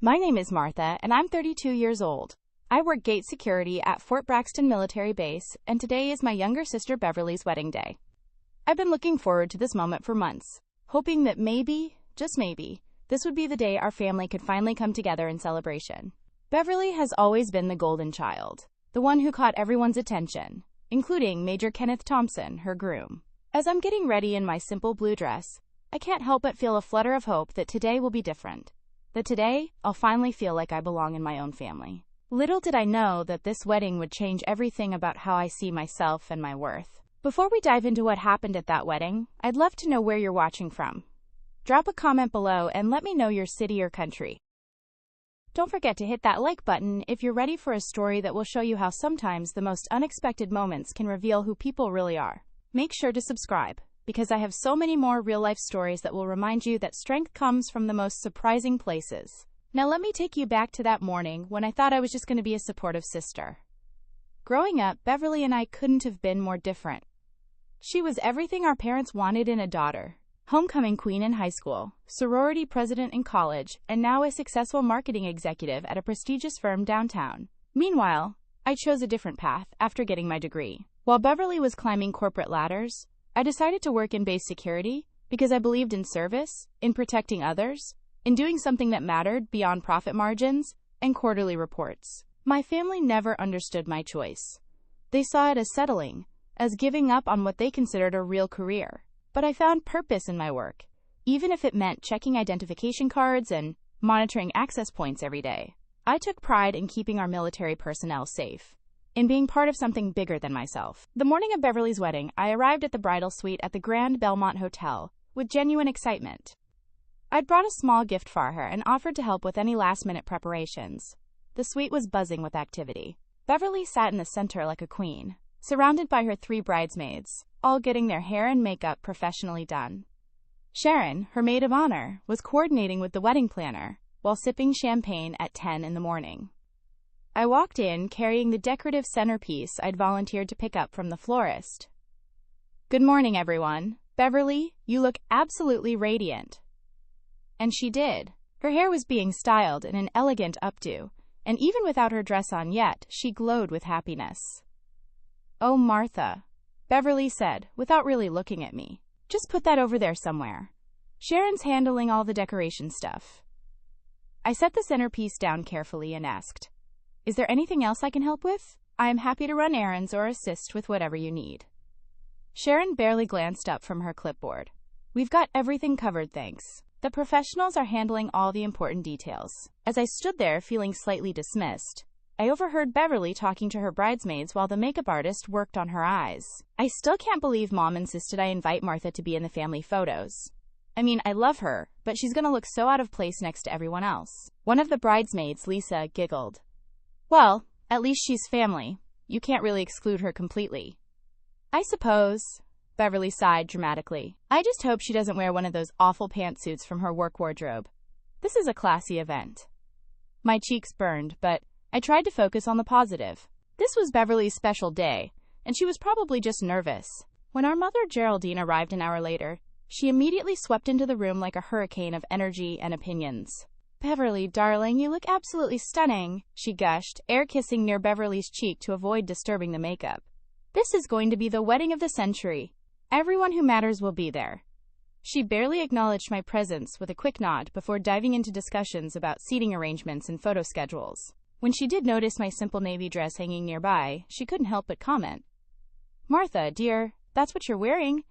My name is Martha, and I'm 32 years old. I work gate security at Fort Braxton Military Base, and today is my younger sister Beverly's wedding day. I've been looking forward to this moment for months, hoping that maybe, just maybe, this would be the day our family could finally come together in celebration. Beverly has always been the golden child, the one who caught everyone's attention, including Major Kenneth Thompson, her groom. As I'm getting ready in my simple blue dress, I can't help but feel a flutter of hope that today will be different. That today, I'll finally feel like I belong in my own family. Little did I know that this wedding would change everything about how I see myself and my worth. Before we dive into what happened at that wedding, I'd love to know where you're watching from. Drop a comment below and let me know your city or country. Don't forget to hit that like button if you're ready for a story that will show you how sometimes the most unexpected moments can reveal who people really are. Make sure to subscribe, because I have so many more real-life stories that will remind you that strength comes from the most surprising places. Now let me take you back to that morning when I thought I was just going to be a supportive sister. Growing up, Beverly and I couldn't have been more different. She was everything our parents wanted in a daughter. Homecoming queen in high school, sorority president in college, and now a successful marketing executive at a prestigious firm downtown. Meanwhile, I chose a different path after getting my degree. While Beverly was climbing corporate ladders, I decided to work in base security because I believed in service, in protecting others, in doing something that mattered beyond profit margins and quarterly reports. My family never understood my choice. They saw it as settling, as giving up on what they considered a real career. But I found purpose in my work, even if it meant checking identification cards and monitoring access points every day. I took pride in keeping our military personnel safe, in being part of something bigger than myself. The morning of Beverly's wedding, I arrived at the bridal suite at the Grand Belmont Hotel with genuine excitement. I'd brought a small gift for her and offered to help with any last-minute preparations. The suite was buzzing with activity. Beverly sat in the center like a queen, surrounded by her 3 bridesmaids, all getting their hair and makeup professionally done. Sharon, her maid of honor, was coordinating with the wedding planner while sipping champagne at 10 in the morning. I walked in carrying the decorative centerpiece I'd volunteered to pick up from the florist. "Good morning, everyone. Beverly, you look absolutely radiant." And she did. Her hair was being styled in an elegant updo, and even without her dress on yet, she glowed with happiness. "Oh, Martha," Beverly said, without really looking at me. "Just put that over there somewhere. Sharon's handling all the decoration stuff." I set the centerpiece down carefully and asked, "Is there anything else I can help with? I am happy to run errands or assist with whatever you need." Sharon barely glanced up from her clipboard. "We've got everything covered, thanks. The professionals are handling all the important details." As I stood there feeling slightly dismissed, I overheard Beverly talking to her bridesmaids while the makeup artist worked on her eyes. "I still can't believe Mom insisted I invite Martha to be in the family photos. I mean, I love her, but she's gonna look so out of place next to everyone else." One of the bridesmaids, Lisa, giggled. "Well, at least she's family. You can't really exclude her completely." "I suppose," Beverly sighed dramatically. "I just hope she doesn't wear one of those awful pantsuits from her work wardrobe. This is a classy event." My cheeks burned, but I tried to focus on the positive. This was Beverly's special day, and she was probably just nervous. When our mother Geraldine arrived an hour later, she immediately swept into the room like a hurricane of energy and opinions. "Beverly, darling, you look absolutely stunning," she gushed, air kissing near Beverly's cheek to avoid disturbing the makeup. "This is going to be the wedding of the century. Everyone who matters will be there." She barely acknowledged my presence with a quick nod before diving into discussions about seating arrangements and photo schedules. When she did notice my simple navy dress hanging nearby, she couldn't help but comment, "Martha, dear, that's what you're wearing.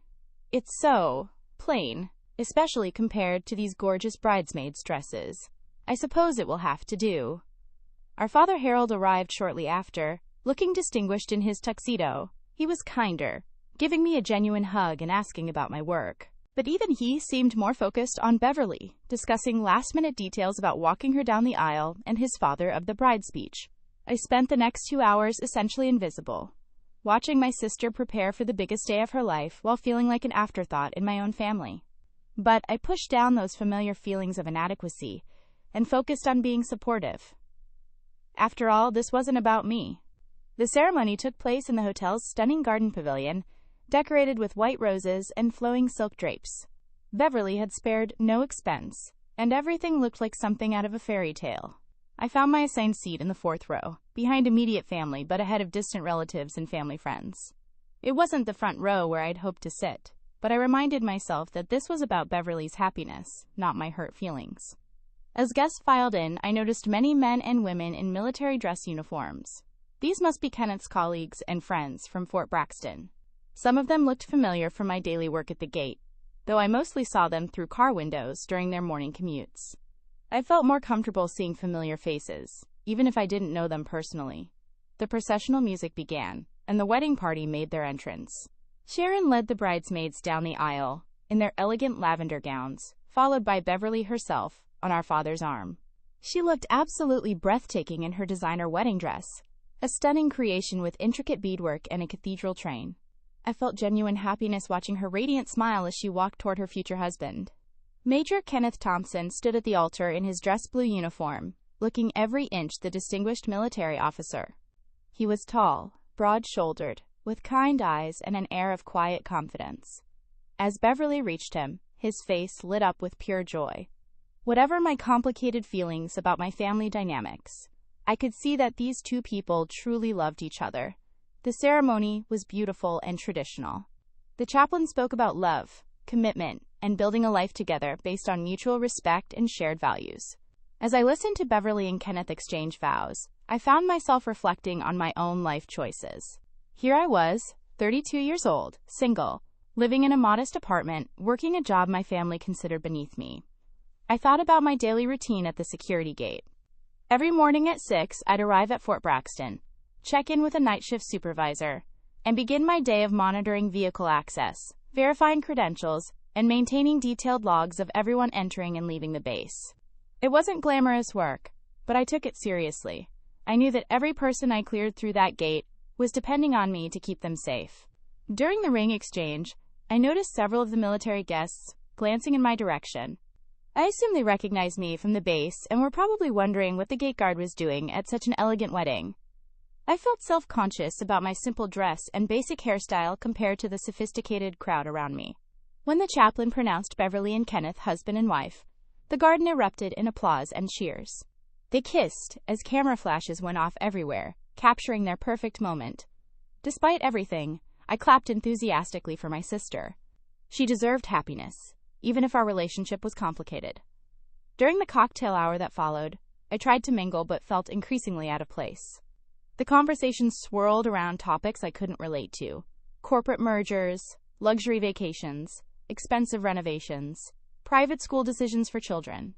It's so plain, especially compared to these gorgeous bridesmaids' dresses. I suppose it will have to do." Our father Harold arrived shortly after, looking distinguished in his tuxedo. He was kinder, giving me a genuine hug and asking about my work. But even he seemed more focused on Beverly, discussing last-minute details about walking her down the aisle and his father of the bride speech. I spent the next 2 hours essentially invisible, watching my sister prepare for the biggest day of her life while feeling like an afterthought in my own family. But I pushed down those familiar feelings of inadequacy and focused on being supportive. After all, this wasn't about me. The ceremony took place in the hotel's stunning garden pavilion, decorated with white roses and flowing silk drapes. Beverly had spared no expense, and everything looked like something out of a fairy tale. I found my assigned seat in the fourth row, behind immediate family but ahead of distant relatives and family friends. It wasn't the front row where I'd hoped to sit, but I reminded myself that this was about Beverly's happiness, not my hurt feelings. As guests filed in, I noticed many men and women in military dress uniforms. These must be Kenneth's colleagues and friends from Fort Braxton. Some of them looked familiar from my daily work at the gate, though I mostly saw them through car windows during their morning commutes. I felt more comfortable seeing familiar faces, even if I didn't know them personally. The processional music began, and the wedding party made their entrance. Sharon led the bridesmaids down the aisle, in their elegant lavender gowns, followed by Beverly herself, on our father's arm. She looked absolutely breathtaking in her designer wedding dress, a stunning creation with intricate beadwork and a cathedral train. I felt genuine happiness watching her radiant smile as she walked toward her future husband. Major Kenneth Thompson stood at the altar in his dress blue uniform, looking every inch the distinguished military officer. He was tall, broad-shouldered, with kind eyes and an air of quiet confidence. As Beverly reached him, his face lit up with pure joy. Whatever my complicated feelings about my family dynamics, I could see that these two people truly loved each other. The ceremony was beautiful and traditional. The chaplain spoke about love, commitment, and building a life together based on mutual respect and shared values. As I listened to Beverly and Kenneth exchange vows, I found myself reflecting on my own life choices. Here I was, 32 years old, single, living in a modest apartment, working a job my family considered beneath me. I thought about my daily routine at the security gate. Every morning at 6, I'd arrive at Fort Braxton, check in with a night shift supervisor, and begin my day of monitoring vehicle access, verifying credentials, and maintaining detailed logs of everyone entering and leaving the base. It wasn't glamorous work, but I took it seriously. I knew that every person I cleared through that gate was depending on me to keep them safe. During the ring exchange, I noticed several of the military guests glancing in my direction. I assumed they recognized me from the base and were probably wondering what the gate guard was doing at such an elegant wedding. I felt self-conscious about my simple dress and basic hairstyle compared to the sophisticated crowd around me. When the chaplain pronounced Beverly and Kenneth husband and wife, the garden erupted in applause and cheers. They kissed as camera flashes went off everywhere, capturing their perfect moment. Despite everything, I clapped enthusiastically for my sister. She deserved happiness, even if our relationship was complicated. During the cocktail hour that followed, I tried to mingle but felt increasingly out of place. The conversation swirled around topics I couldn't relate to: corporate mergers, luxury vacations, expensive renovations, private school decisions for children.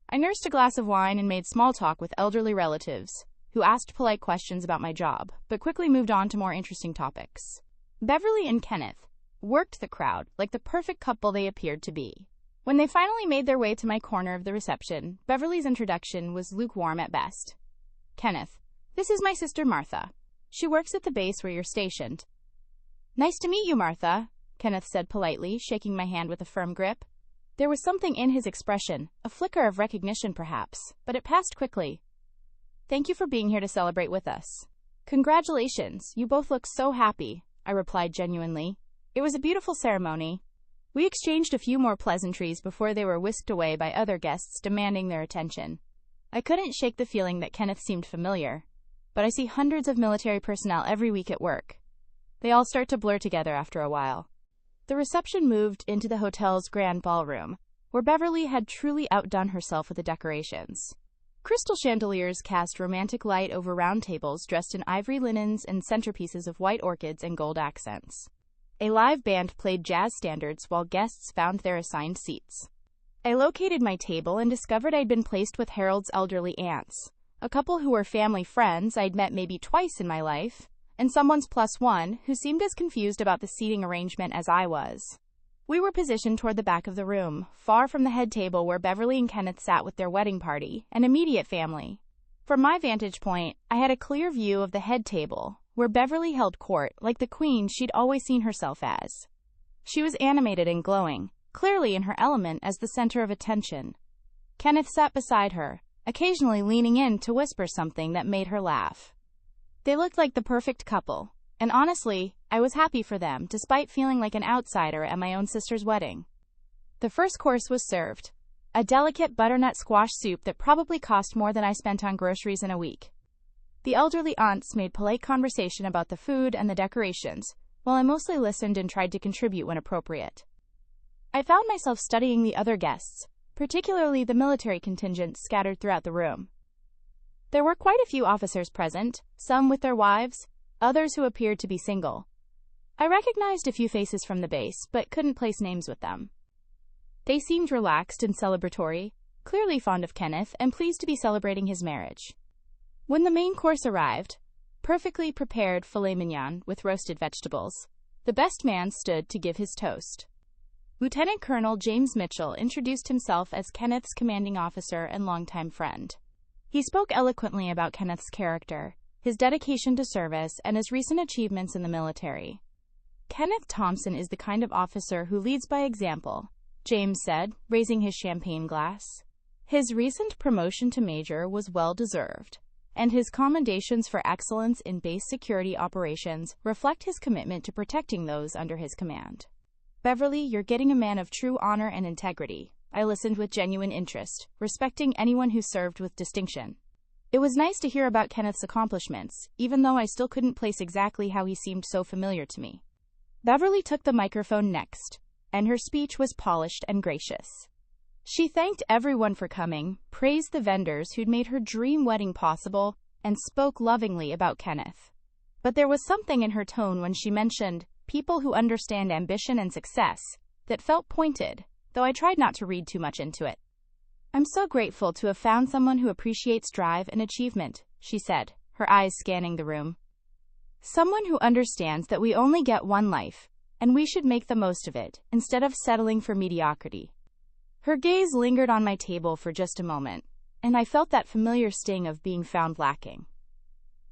I nursed a glass of wine and made small talk with elderly relatives, who asked polite questions about my job, but quickly moved on to more interesting topics. Beverly and Kenneth worked the crowd like the perfect couple they appeared to be. When they finally made their way to my corner of the reception, Beverly's introduction was lukewarm at best. "Kenneth, this is my sister Martha. She works at the base where you're stationed." "Nice to meet you, Martha," Kenneth said politely, shaking my hand with a firm grip. There was something in his expression, a flicker of recognition perhaps, but it passed quickly. "Thank you for being here to celebrate with us." "Congratulations, you both look so happy," I replied genuinely. It was a beautiful ceremony. We exchanged a few more pleasantries before they were whisked away by other guests demanding their attention. I couldn't shake the feeling that Kenneth seemed familiar, but I see hundreds of military personnel every week at work. They all start to blur together after a while. The reception moved into the hotel's grand ballroom, where Beverly had truly outdone herself with the decorations. Crystal chandeliers cast romantic light over round tables dressed in ivory linens and centerpieces of white orchids and gold accents. A live band played jazz standards while guests found their assigned seats. I located my table and discovered I'd been placed with Harold's elderly aunts, a couple who were family friends I'd met maybe twice in my life, and someone's plus one who seemed as confused about the seating arrangement as I was. We were positioned toward the back of the room, far from the head table where Beverly and Kenneth sat with their wedding party and immediate family. From my vantage point, I had a clear view of the head table, where Beverly held court like the queen she'd always seen herself as. She was animated and glowing, clearly in her element as the center of attention. Kenneth sat beside her, occasionally leaning in to whisper something that made her laugh. They looked like the perfect couple, and honestly, I was happy for them despite feeling like an outsider at my own sister's wedding. The first course was served. a delicate butternut squash soup that probably cost more than I spent on groceries in a week. The elderly aunts made polite conversation about the food and the decorations, while I mostly listened and tried to contribute when appropriate. I found myself studying the other guests, particularly the military contingent scattered throughout the room. There were quite a few officers present, some with their wives, others who appeared to be single. I recognized a few faces from the base, but couldn't place names with them. They seemed relaxed and celebratory, clearly fond of Kenneth and pleased to be celebrating his marriage. When the main course arrived, perfectly prepared filet mignon with roasted vegetables, the best man stood to give his toast. Lieutenant Colonel James Mitchell introduced himself as Kenneth's commanding officer and longtime friend. He spoke eloquently about Kenneth's character, his dedication to service, and his recent achievements in the military. Kenneth Thompson is the kind of officer who leads by example, James said, raising his champagne glass. His recent promotion to major was well-deserved, and his commendations for excellence in base security operations reflect his commitment to protecting those under his command. Beverly, you're getting a man of true honor and integrity. I listened with genuine interest, respecting anyone who served with distinction. It was nice to hear about Kenneth's accomplishments, even though I still couldn't place exactly how he seemed so familiar to me. Beverly took the microphone next, and her speech was polished and gracious. She thanked everyone for coming, praised the vendors who'd made her dream wedding possible, and spoke lovingly about Kenneth. But there was something in her tone when she mentioned people who understand ambition and success that felt pointed, though I tried not to read too much into it. I'm so grateful to have found someone who appreciates drive and achievement, she said, her eyes scanning the room. Someone who understands that we only get one life, and we should make the most of it, instead of settling for mediocrity. Her gaze lingered on my table for just a moment, and I felt that familiar sting of being found lacking.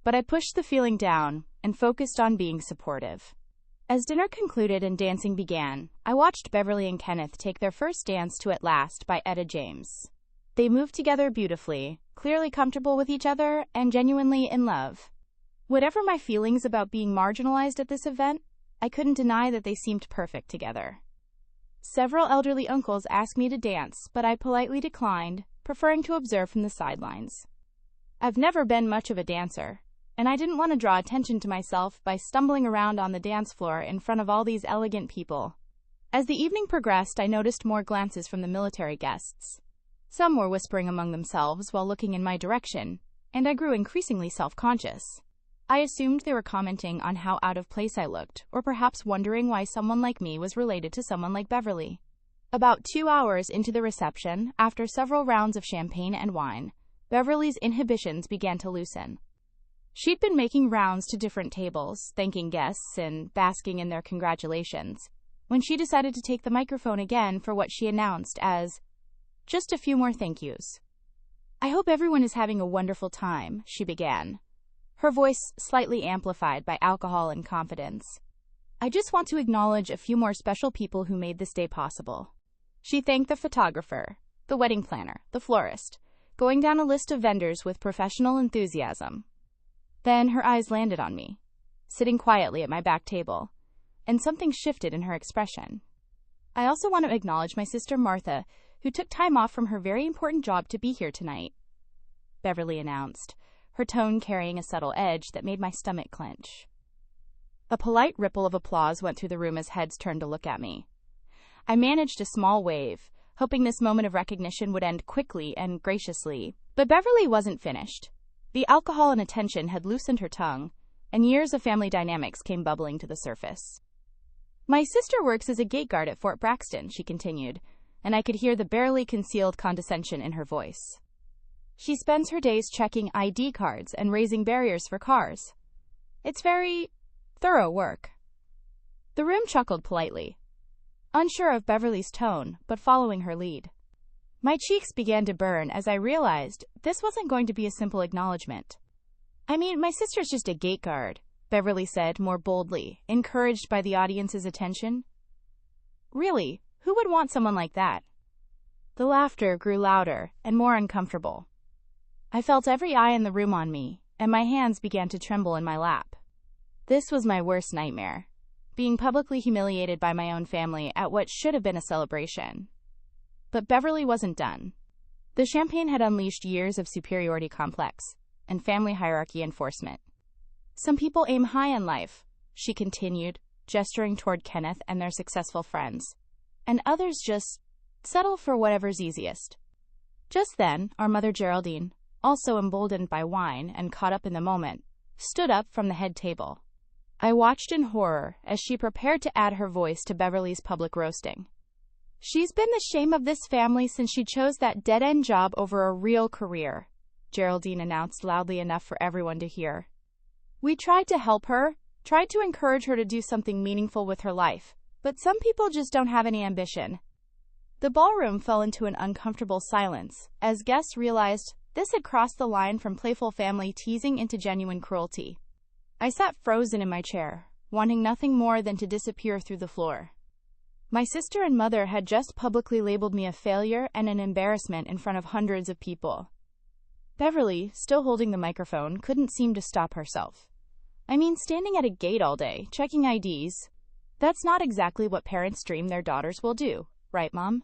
But I pushed the feeling down and focused on being supportive. As dinner concluded and dancing began, I watched Beverly and Kenneth take their first dance to At Last by Etta James. They moved together beautifully, clearly comfortable with each other, and genuinely in love. Whatever my feelings about being marginalized at this event, I couldn't deny that they seemed perfect together. Several elderly uncles asked me to dance, but I politely declined, preferring to observe from the sidelines. I've never been much of a dancer, and I didn't want to draw attention to myself by stumbling around on the dance floor in front of all these elegant people. As the evening progressed, I noticed more glances from the military guests. Some were whispering among themselves while looking in my direction, and I grew increasingly self-conscious. I assumed they were commenting on how out of place I looked, or perhaps wondering why someone like me was related to someone like Beverly. About 2 hours into the reception, after several rounds of champagne and wine, Beverly's inhibitions began to loosen. She'd been making rounds to different tables, thanking guests and basking in their congratulations, when she decided to take the microphone again for what she announced as, "Just a few more thank yous. I hope everyone is having a wonderful time," she began, her voice slightly amplified by alcohol and confidence. "I just want to acknowledge a few more special people who made this day possible." She thanked the photographer, the wedding planner, the florist, going down a list of vendors with professional enthusiasm. Then her eyes landed on me, sitting quietly at my back table, and something shifted in her expression. "I also want to acknowledge my sister Martha, who took time off from her very important job to be here tonight," Beverly announced, her tone carrying a subtle edge that made my stomach clench. A polite ripple of applause went through the room as heads turned to look at me. I managed a small wave, hoping this moment of recognition would end quickly and graciously, but Beverly wasn't finished. The alcohol and attention had loosened her tongue, and years of family dynamics came bubbling to the surface. "My sister works as a gate guard at Fort Braxton," she continued, and I could hear the barely concealed condescension in her voice. "She spends her days checking ID cards and raising barriers for cars. It's very thorough work." The room chuckled politely, unsure of Beverly's tone, but following her lead. My cheeks began to burn as I realized this wasn't going to be a simple acknowledgement. "I mean, my sister's just a gate guard," Beverly said more boldly, encouraged by the audience's attention. "Really, who would want someone like that?" The laughter grew louder and more uncomfortable. I felt every eye in the room on me, and my hands began to tremble in my lap. This was my worst nightmare, being publicly humiliated by my own family at what should have been a celebration. But Beverly wasn't done. The champagne had unleashed years of superiority complex and family hierarchy enforcement. Some people aim high in life, she continued, gesturing toward Kenneth and their successful friends. And others just settle for whatever's easiest. Just then, our mother Geraldine, also emboldened by wine and caught up in the moment, stood up from the head table. I watched in horror as she prepared to add her voice to Beverly's public roasting. She's been the shame of this family since she chose that dead-end job over a real career, Geraldine announced loudly enough for everyone to hear. We tried to help her, tried to encourage her to do something meaningful with her life, but some people just don't have any ambition. The ballroom fell into an uncomfortable silence as guests realized this had crossed the line from playful family teasing into genuine cruelty. I sat frozen in my chair, wanting nothing more than to disappear through the floor. My sister and mother had just publicly labeled me a failure and an embarrassment in front of hundreds of people. Beverly, still holding the microphone, couldn't seem to stop herself. I mean, standing at a gate all day, checking IDs, that's not exactly what parents dream their daughters will do, right, Mom?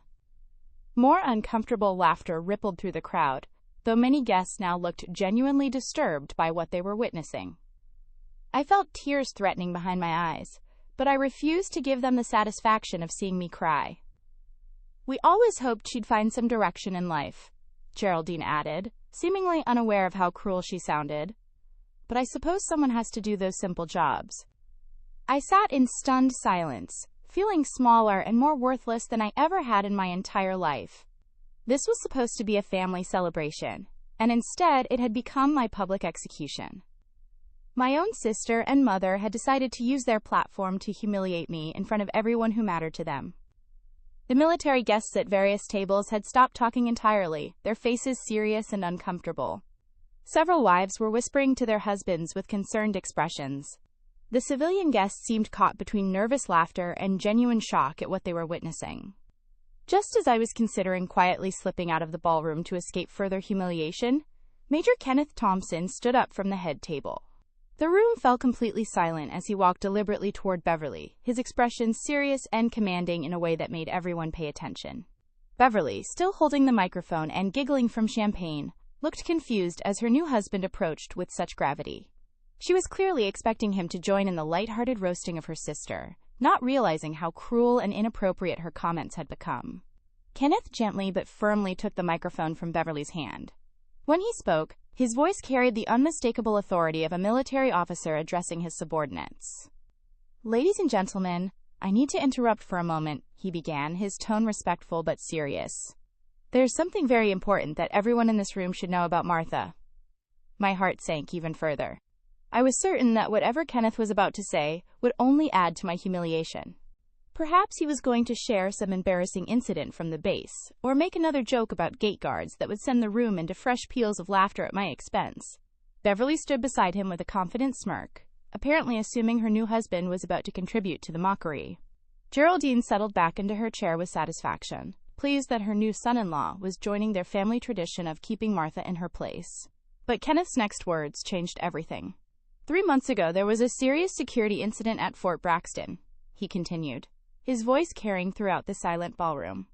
More uncomfortable laughter rippled through the crowd, though many guests now looked genuinely disturbed by what they were witnessing. I felt tears threatening behind my eyes, but I refused to give them the satisfaction of seeing me cry. We always hoped she'd find some direction in life, Geraldine added, seemingly unaware of how cruel she sounded. But I suppose someone has to do those simple jobs. I sat in stunned silence, feeling smaller and more worthless than I ever had in my entire life. This was supposed to be a family celebration, and instead it had become my public execution. My own sister and mother had decided to use their platform to humiliate me in front of everyone who mattered to them. The military guests at various tables had stopped talking entirely, their faces serious and uncomfortable. Several wives were whispering to their husbands with concerned expressions. The civilian guests seemed caught between nervous laughter and genuine shock at what they were witnessing. Just as I was considering quietly slipping out of the ballroom to escape further humiliation, Major Kenneth Thompson stood up from the head table. The room fell completely silent as he walked deliberately toward Beverly, his expression serious and commanding in a way that made everyone pay attention. Beverly, still holding the microphone and giggling from champagne, looked confused as her new husband approached with such gravity. She was clearly expecting him to join in the light-hearted roasting of her sister, not realizing how cruel and inappropriate her comments had become. Kenneth gently but firmly took the microphone from Beverly's hand. When he spoke, his voice carried the unmistakable authority of a military officer addressing his subordinates. Ladies and gentlemen, I need to interrupt for a moment, he began, his tone respectful but serious. There's something very important that everyone in this room should know about Martha. My heart sank even further. I was certain that whatever Kenneth was about to say would only add to my humiliation. Perhaps he was going to share some embarrassing incident from the base, or make another joke about gate guards that would send the room into fresh peals of laughter at my expense. Beverly stood beside him with a confident smirk, apparently assuming her new husband was about to contribute to the mockery. Geraldine settled back into her chair with satisfaction, pleased that her new son-in-law was joining their family tradition of keeping Martha in her place. But Kenneth's next words changed everything. 3 months ago, there was a serious security incident at Fort Braxton, he continued, his voice carrying throughout the silent ballroom.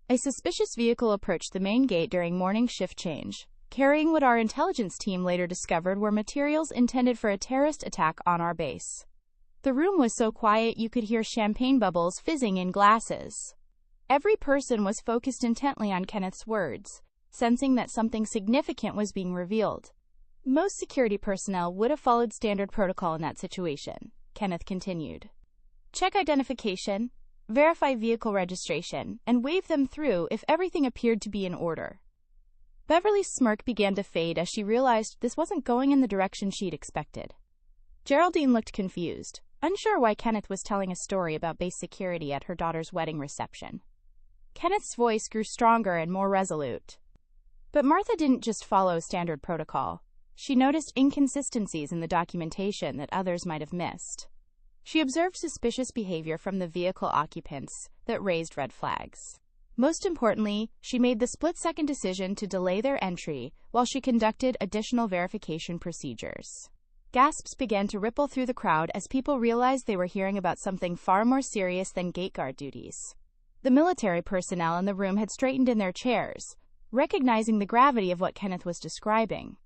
A suspicious vehicle approached the main gate during morning shift change, carrying what our intelligence team later discovered were materials intended for a terrorist attack on our base. The room was so quiet you could hear champagne bubbles fizzing in glasses. Every person was focused intently on Kenneth's words, sensing that something significant was being revealed. Most security personnel would have followed standard protocol in that situation, Kenneth continued. Check identification, verify vehicle registration, and wave them through if everything appeared to be in order. Beverly's smirk began to fade as she realized this wasn't going in the direction she'd expected. Geraldine looked confused, unsure why Kenneth was telling a story about base security at her daughter's wedding reception. Kenneth's voice grew stronger and more resolute. But Martha didn't just follow standard protocol. She noticed inconsistencies in the documentation that others might have missed. She observed suspicious behavior from the vehicle occupants that raised red flags. Most importantly, she made the split-second decision to delay their entry while she conducted additional verification procedures. Gasps began to ripple through the crowd as people realized they were hearing about something far more serious than gate guard duties. The military personnel in the room had straightened in their chairs, recognizing the gravity of what Kenneth was describing.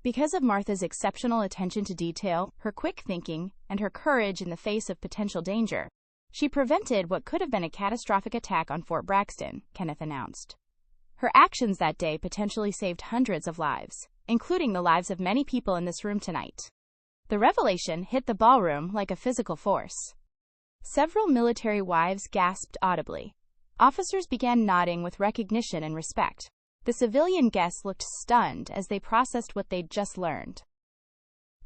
Because of Martha's exceptional attention to detail, her quick thinking, and her courage in the face of potential danger, she prevented what could have been a catastrophic attack on Fort Braxton, Kenneth announced. Her actions that day potentially saved hundreds of lives, including the lives of many people in this room tonight. The revelation hit the ballroom like a physical force. Several military wives gasped audibly. Officers began nodding with recognition and respect. The civilian guests looked stunned as they processed what they'd just learned.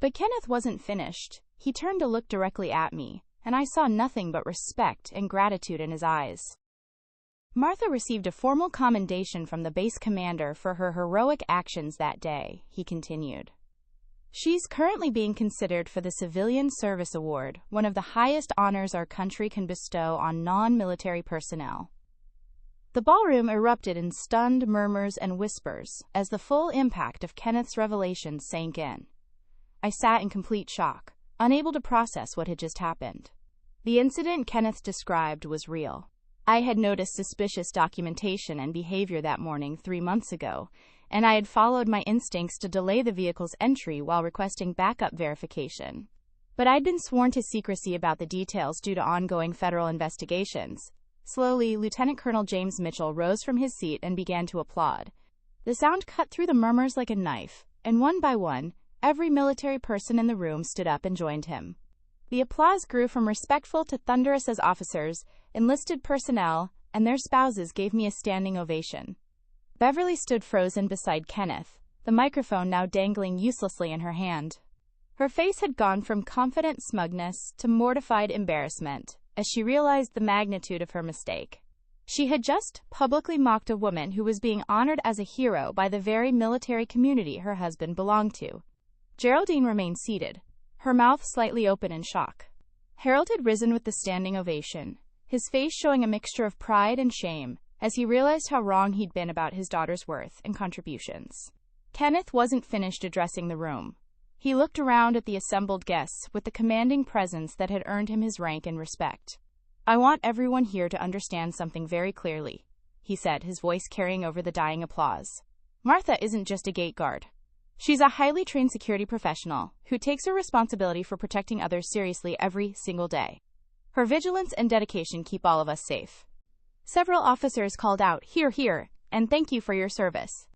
But Kenneth wasn't finished. He turned to look directly at me, and I saw nothing but respect and gratitude in his eyes. Martha received a formal commendation from the base commander for her heroic actions that day, he continued. She's currently being considered for the Civilian Service Award, one of the highest honors our country can bestow on non-military personnel. The ballroom erupted in stunned murmurs and whispers as the full impact of Kenneth's revelations sank in. I sat in complete shock, unable to process what had just happened. The incident Kenneth described was real. I had noticed suspicious documentation and behavior that morning 3 months ago, and I had followed my instincts to delay the vehicle's entry while requesting backup verification. But I'd been sworn to secrecy about the details due to ongoing federal investigations. Slowly, Lieutenant Colonel James Mitchell rose from his seat and began to applaud. The sound cut through the murmurs like a knife, and one by one, every military person in the room stood up and joined him. The applause grew from respectful to thunderous as officers, enlisted personnel, and their spouses gave me a standing ovation. Beverly stood frozen beside Kenneth, the microphone now dangling uselessly in her hand. Her face had gone from confident smugness to mortified embarrassment as she realized the magnitude of her mistake. She had just publicly mocked a woman who was being honored as a hero by the very military community her husband belonged to. Geraldine remained seated, her mouth slightly open in shock. Harold had risen with the standing ovation, his face showing a mixture of pride and shame as he realized how wrong he'd been about his daughter's worth and contributions. Kenneth wasn't finished addressing the room. He looked around at the assembled guests with the commanding presence that had earned him his rank and respect. I want everyone here to understand something very clearly, he said, his voice carrying over the dying applause. Martha isn't just a gate guard. She's a highly trained security professional who takes her responsibility for protecting others seriously every single day. Her vigilance and dedication keep all of us safe. Several officers called out, "Hear, hear," and "Thank you for your service."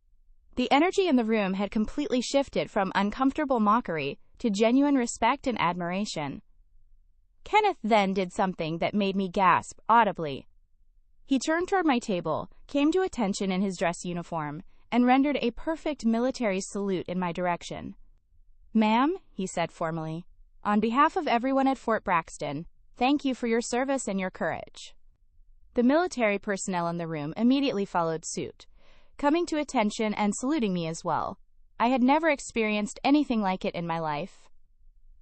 The energy in the room had completely shifted from uncomfortable mockery to genuine respect and admiration. Kenneth then did something that made me gasp audibly. He turned toward my table, came to attention in his dress uniform, and rendered a perfect military salute in my direction. "Ma'am," he said formally, "on behalf of everyone at Fort Braxton, thank you for your service and your courage." The military personnel in the room immediately followed suit, coming to attention and saluting me as well. I had never experienced anything like it in my life.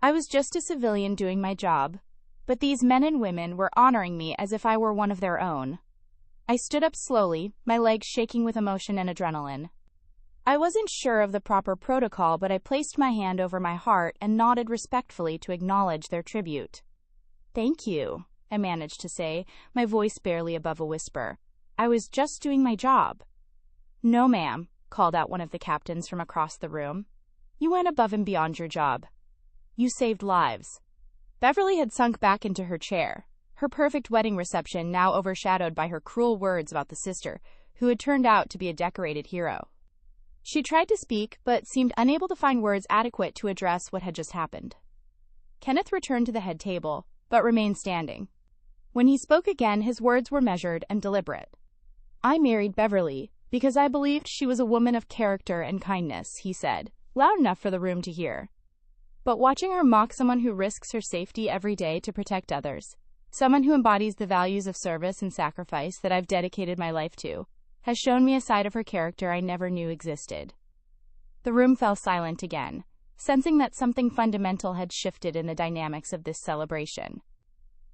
I was just a civilian doing my job, but these men and women were honoring me as if I were one of their own. I stood up slowly, my legs shaking with emotion and adrenaline. I wasn't sure of the proper protocol, but I placed my hand over my heart and nodded respectfully to acknowledge their tribute. "Thank you," I managed to say, my voice barely above a whisper. "I was just doing my job." "No, ma'am," called out one of the captains from across the room. "You went above and beyond your job. You saved lives." Beverly had sunk back into her chair, her perfect wedding reception now overshadowed by her cruel words about the sister, who had turned out to be a decorated hero. She tried to speak, but seemed unable to find words adequate to address what had just happened. Kenneth returned to the head table, but remained standing. When he spoke again, his words were measured and deliberate. "I married Beverly because I believed she was a woman of character and kindness," he said, loud enough for the room to hear. "But watching her mock someone who risks her safety every day to protect others, someone who embodies the values of service and sacrifice that I've dedicated my life to, has shown me a side of her character I never knew existed." The room fell silent again, sensing that something fundamental had shifted in the dynamics of this celebration.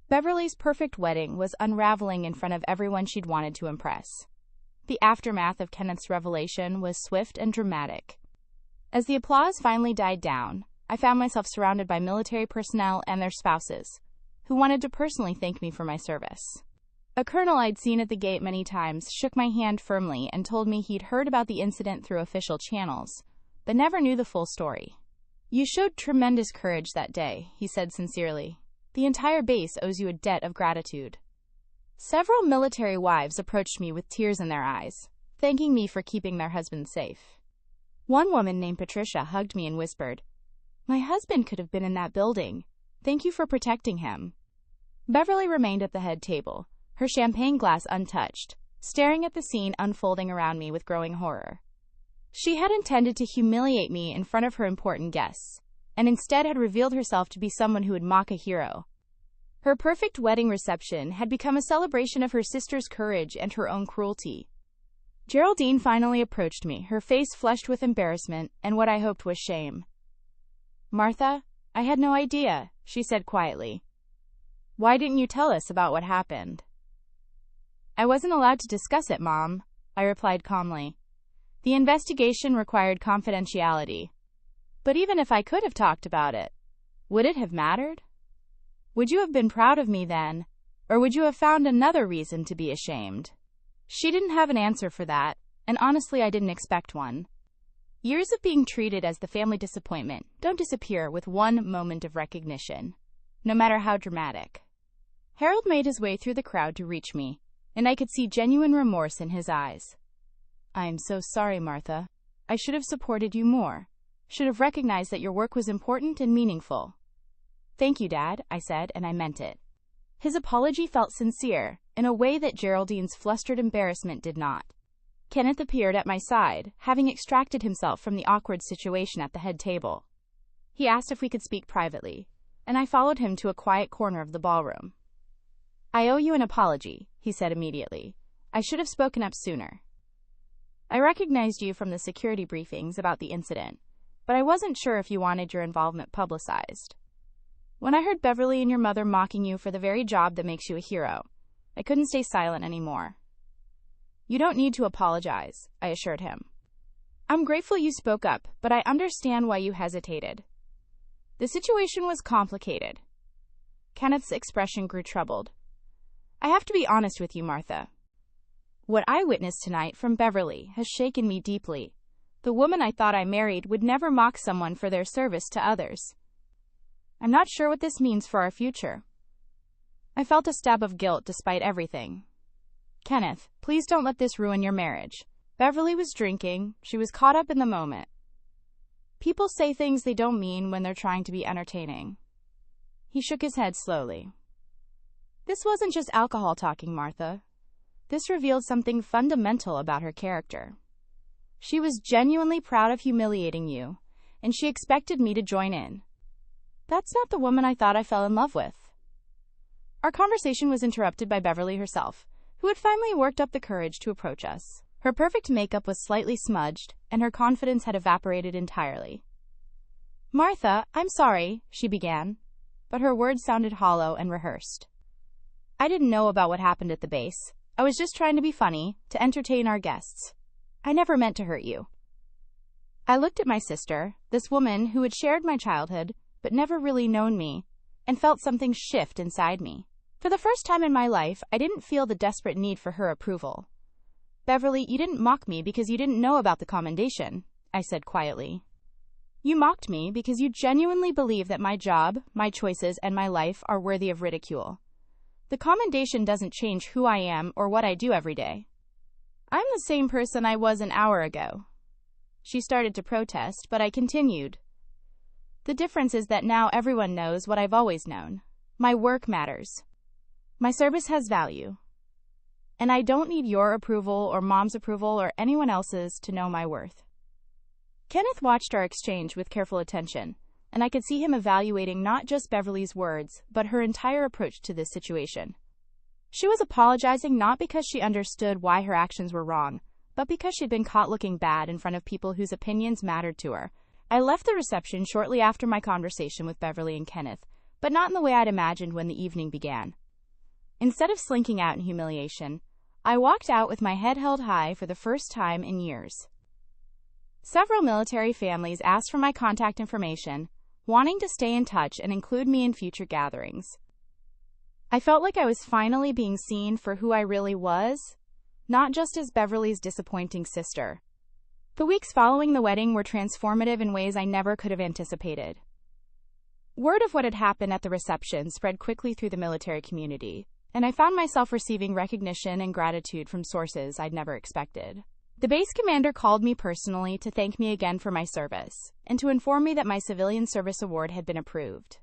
Beverly's perfect wedding was unraveling in front of everyone she'd wanted to impress. The aftermath of Kenneth's revelation was swift and dramatic. As the applause finally died down, I found myself surrounded by military personnel and their spouses, who wanted to personally thank me for my service. A colonel I'd seen at the gate many times shook my hand firmly and told me he'd heard about the incident through official channels, but never knew the full story. "You showed tremendous courage that day," he said sincerely. "The entire base owes you a debt of gratitude." Several military wives approached me with tears in their eyes, thanking me for keeping their husbands safe. One woman named Patricia hugged me and whispered, "My husband could have been in that building. Thank you for protecting him." Beverly remained at the head table, her champagne glass untouched, staring at the scene unfolding around me with growing horror. She had intended to humiliate me in front of her important guests, and instead had revealed herself to be someone who would mock a hero. Her perfect wedding reception had become a celebration of her sister's courage and her own cruelty. Geraldine finally approached me, her face flushed with embarrassment and what I hoped was shame. "Martha, I had no idea," she said quietly. "Why didn't you tell us about what happened?" "I wasn't allowed to discuss it, Mom," I replied calmly. "The investigation required confidentiality. But even if I could have talked about it, would it have mattered? Would you have been proud of me then, or would you have found another reason to be ashamed?" She didn't have an answer for that, and honestly I didn't expect one. Years of being treated as the family disappointment don't disappear with one moment of recognition, no matter how dramatic. Harold made his way through the crowd to reach me, and I could see genuine remorse in his eyes. "I am so sorry, Martha. I should have supported you more. Should have recognized that your work was important and meaningful." "Thank you, Dad," I said, and I meant it. His apology felt sincere, in a way that Geraldine's flustered embarrassment did not. Kenneth appeared at my side, having extracted himself from the awkward situation at the head table. He asked if we could speak privately, and I followed him to a quiet corner of the ballroom. "I owe you an apology," he said immediately. "I should have spoken up sooner. I recognized you from the security briefings about the incident, but I wasn't sure if you wanted your involvement publicized. When I heard Beverly and your mother mocking you for the very job that makes you a hero, I couldn't stay silent anymore." "You don't need to apologize," I assured him. "I'm grateful you spoke up, but I understand why you hesitated. The situation was complicated." Kenneth's expression grew troubled. "I have to be honest with you, Martha. What I witnessed tonight from Beverly has shaken me deeply. The woman I thought I married would never mock someone for their service to others. I'm not sure what this means for our future." I felt a stab of guilt despite everything. "Kenneth, please don't let this ruin your marriage. Beverly was drinking. She was caught up in the moment. People say things they don't mean when they're trying to be entertaining." He shook his head slowly. "This wasn't just alcohol talking, Martha. This revealed something fundamental about her character. She was genuinely proud of humiliating you, and she expected me to join in. That's not the woman I thought I fell in love with." Our conversation was interrupted by Beverly herself, who had finally worked up the courage to approach us. Her perfect makeup was slightly smudged, and her confidence had evaporated entirely. "Martha, I'm sorry," she began, but her words sounded hollow and rehearsed. "I didn't know about what happened at the base. I was just trying to be funny, to entertain our guests. I never meant to hurt you." I looked at my sister, this woman who had shared my childhood, but never really known me, and felt something shift inside me. For the first time in my life, I didn't feel the desperate need for her approval. "Beverly, you didn't mock me because you didn't know about the commendation," I said quietly. "You mocked me because you genuinely believe that my job, my choices, and my life are worthy of ridicule. The commendation doesn't change who I am or what I do every day. I'm the same person I was an hour ago." She started to protest, but I continued. "The difference is that now everyone knows what I've always known. My work matters. My service has value. And I don't need your approval or Mom's approval or anyone else's to know my worth." Kenneth watched our exchange with careful attention, and I could see him evaluating not just Beverly's words, but her entire approach to this situation. She was apologizing not because she understood why her actions were wrong, but because she'd been caught looking bad in front of people whose opinions mattered to her. I left the reception shortly after my conversation with Beverly and Kenneth, but not in the way I'd imagined when the evening began. Instead of slinking out in humiliation, I walked out with my head held high for the first time in years. Several military families asked for my contact information, wanting to stay in touch and include me in future gatherings. I felt like I was finally being seen for who I really was, not just as Beverly's disappointing sister. The weeks following the wedding were transformative in ways I never could have anticipated. Word of what had happened at the reception spread quickly through the military community, and I found myself receiving recognition and gratitude from sources I'd never expected. The base commander called me personally to thank me again for my service, and to inform me that my Civilian Service Award had been approved.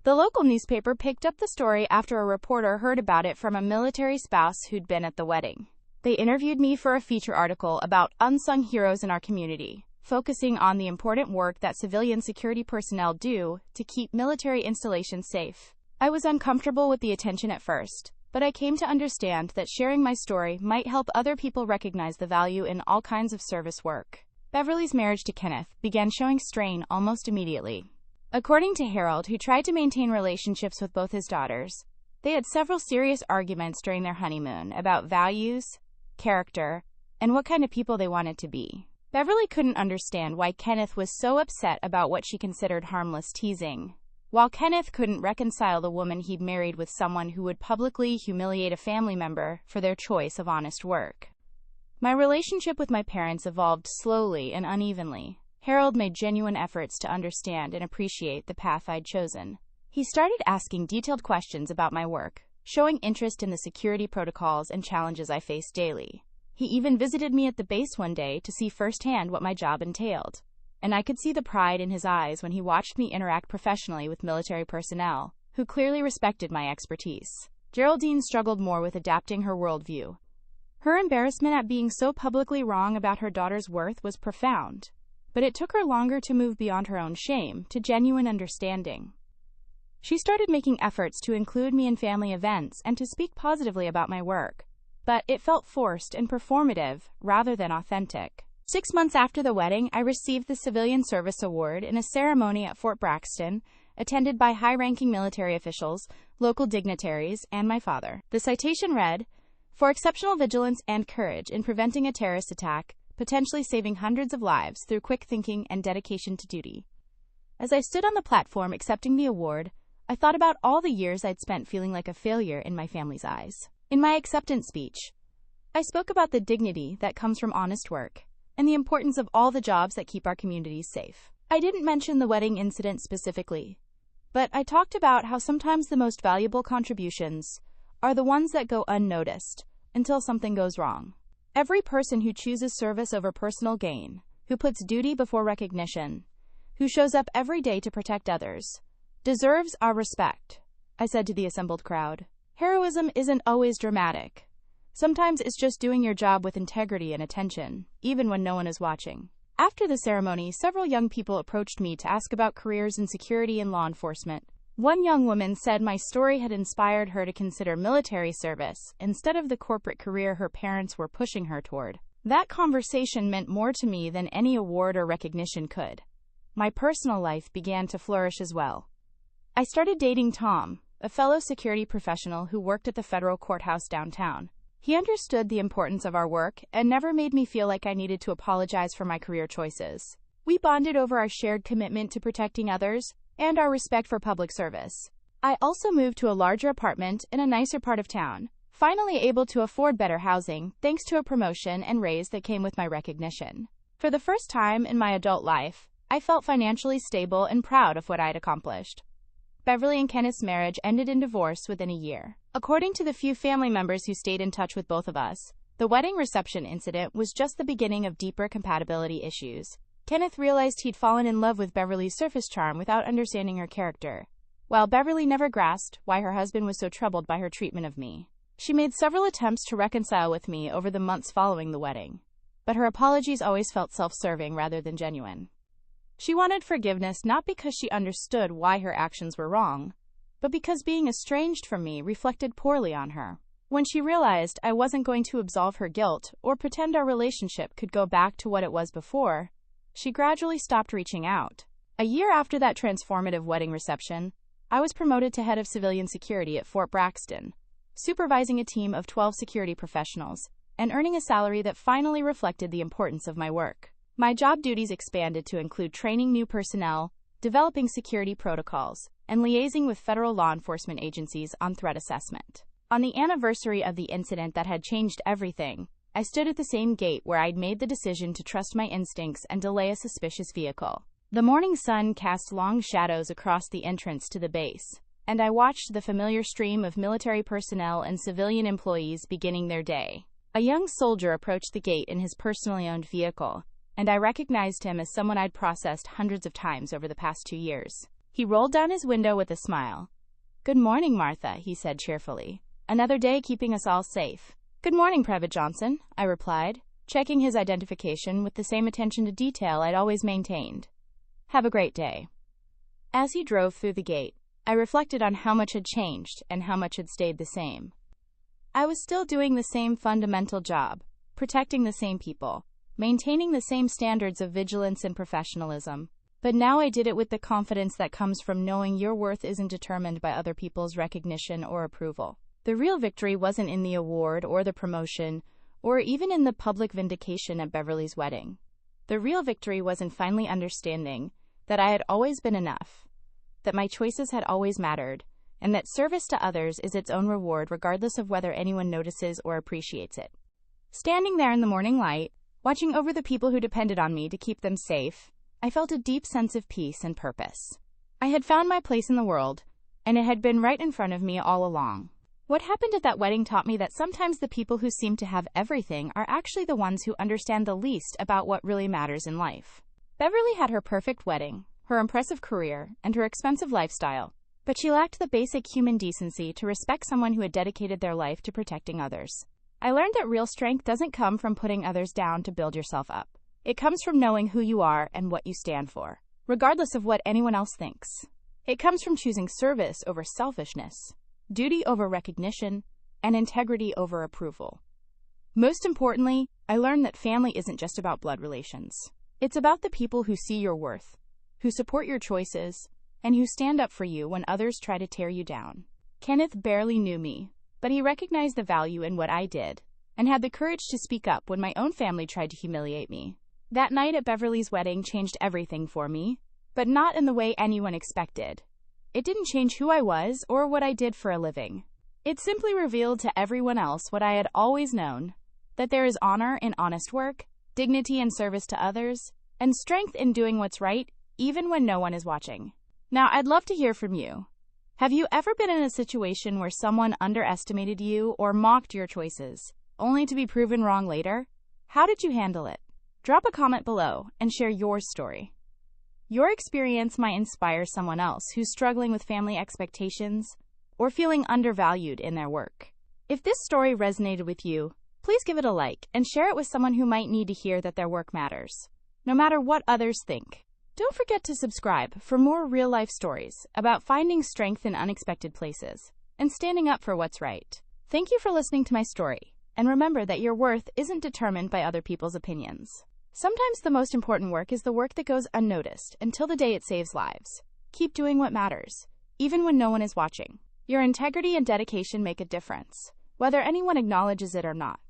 The local newspaper picked up the story after a reporter heard about it from a military spouse who'd been at the wedding. They interviewed me for a feature article about unsung heroes in our community, focusing on the important work that civilian security personnel do to keep military installations safe. I was uncomfortable with the attention at first, but I came to understand that sharing my story might help other people recognize the value in all kinds of service work. Beverly's marriage to Kenneth began showing strain almost immediately. According to Harold, who tried to maintain relationships with both his daughters, they had several serious arguments during their honeymoon about values, character, and what kind of people they wanted to be. Beverly couldn't understand why Kenneth was so upset about what she considered harmless teasing, while Kenneth couldn't reconcile the woman he'd married with someone who would publicly humiliate a family member for their choice of honest work. My relationship with my parents evolved slowly and unevenly. Harold made genuine efforts to understand and appreciate the path I'd chosen. He started asking detailed questions about my work, showing interest in the security protocols and challenges I faced daily. He even visited me at the base one day to see firsthand what my job entailed, and I could see the pride in his eyes when he watched me interact professionally with military personnel, who clearly respected my expertise. Geraldine struggled more with adapting her worldview. Her embarrassment at being so publicly wrong about her daughter's worth was profound, but it took her longer to move beyond her own shame to genuine understanding. She started making efforts to include me in family events and to speak positively about my work, but it felt forced and performative rather than authentic. 6 months after the wedding, I received the Civilian Service Award in a ceremony at Fort Braxton, attended by high-ranking military officials, local dignitaries, and my father. The citation read, "For exceptional vigilance and courage in preventing a terrorist attack, potentially saving hundreds of lives through quick thinking and dedication to duty." As I stood on the platform accepting the award, I thought about all the years I'd spent feeling like a failure in my family's eyes. In my acceptance speech, I spoke about the dignity that comes from honest work and the importance of all the jobs that keep our communities safe. I didn't mention the wedding incident specifically, but I talked about how sometimes the most valuable contributions are the ones that go unnoticed until something goes wrong. Every person who chooses service over personal gain, who puts duty before recognition, who shows up every day to protect others, deserves our respect, I said to the assembled crowd. Heroism isn't always dramatic. Sometimes it's just doing your job with integrity and attention, even when no one is watching. After the ceremony, several young people approached me to ask about careers in security and law enforcement. One young woman said my story had inspired her to consider military service instead of the corporate career her parents were pushing her toward. That conversation meant more to me than any award or recognition could. My personal life began to flourish as well. I started dating Tom, a fellow security professional who worked at the federal courthouse downtown. He understood the importance of our work and never made me feel like I needed to apologize for my career choices. We bonded over our shared commitment to protecting others and our respect for public service. I also moved to a larger apartment in a nicer part of town, finally able to afford better housing thanks to a promotion and raise that came with my recognition. For the first time in my adult life, I felt financially stable and proud of what I'd accomplished. Beverly and Kenneth's marriage ended in divorce within a year. According to the few family members who stayed in touch with both of us, the wedding reception incident was just the beginning of deeper compatibility issues. Kenneth realized he'd fallen in love with Beverly's surface charm without understanding her character, while Beverly never grasped why her husband was so troubled by her treatment of me. She made several attempts to reconcile with me over the months following the wedding, but her apologies always felt self-serving rather than genuine. She wanted forgiveness not because she understood why her actions were wrong, but because being estranged from me reflected poorly on her. When she realized I wasn't going to absolve her guilt or pretend our relationship could go back to what it was before, she gradually stopped reaching out. A year after that transformative wedding reception, I was promoted to head of civilian security at Fort Braxton, supervising a team of 12 security professionals and earning a salary that finally reflected the importance of my work. My job duties expanded to include training new personnel, developing security protocols, and liaising with federal law enforcement agencies on threat assessment. On the anniversary of the incident that had changed everything, I stood at the same gate where I'd made the decision to trust my instincts and delay a suspicious vehicle. The morning sun cast long shadows across the entrance to the base, and I watched the familiar stream of military personnel and civilian employees beginning their day. A young soldier approached the gate in his personally owned vehicle, and I recognized him as someone I'd processed hundreds of times over the past 2 years. He rolled down his window with a smile. "Good morning, Martha," he said cheerfully. "Another day keeping us all safe." "Good morning, Private Johnson," I replied, checking his identification with the same attention to detail I'd always maintained. "Have a great day." As he drove through the gate, I reflected on how much had changed and how much had stayed the same. I was still doing the same fundamental job, protecting the same people, maintaining the same standards of vigilance and professionalism. But now I did it with the confidence that comes from knowing your worth isn't determined by other people's recognition or approval. The real victory wasn't in the award or the promotion, or even in the public vindication at Beverly's wedding. The real victory was in finally understanding that I had always been enough, that my choices had always mattered, and that service to others is its own reward regardless of whether anyone notices or appreciates it. Standing there in the morning light, watching over the people who depended on me to keep them safe, I felt a deep sense of peace and purpose. I had found my place in the world, and it had been right in front of me all along. What happened at that wedding taught me that sometimes the people who seem to have everything are actually the ones who understand the least about what really matters in life. Beverly had her perfect wedding, her impressive career, and her expensive lifestyle, but she lacked the basic human decency to respect someone who had dedicated their life to protecting others. I learned that real strength doesn't come from putting others down to build yourself up. It comes from knowing who you are and what you stand for, regardless of what anyone else thinks. It comes from choosing service over selfishness, duty over recognition, and integrity over approval. Most importantly, I learned that family isn't just about blood relations. It's about the people who see your worth, who support your choices, and who stand up for you when others try to tear you down. Kenneth barely knew me, but he recognized the value in what I did, and had the courage to speak up when my own family tried to humiliate me. That night at Beverly's wedding changed everything for me, but not in the way anyone expected. It didn't change who I was or what I did for a living. It simply revealed to everyone else what I had always known, that there is honor in honest work, dignity in service to others, and strength in doing what's right, even when no one is watching. Now, I'd love to hear from you. Have you ever been in a situation where someone underestimated you or mocked your choices, only to be proven wrong later? How did you handle it? Drop a comment below and share your story. Your experience might inspire someone else who's struggling with family expectations or feeling undervalued in their work. If this story resonated with you, please give it a like and share it with someone who might need to hear that their work matters, no matter what others think. Don't forget to subscribe for more real-life stories about finding strength in unexpected places and standing up for what's right. Thank you for listening to my story, and remember that your worth isn't determined by other people's opinions. Sometimes the most important work is the work that goes unnoticed until the day it saves lives. Keep doing what matters, even when no one is watching. Your integrity and dedication make a difference, whether anyone acknowledges it or not.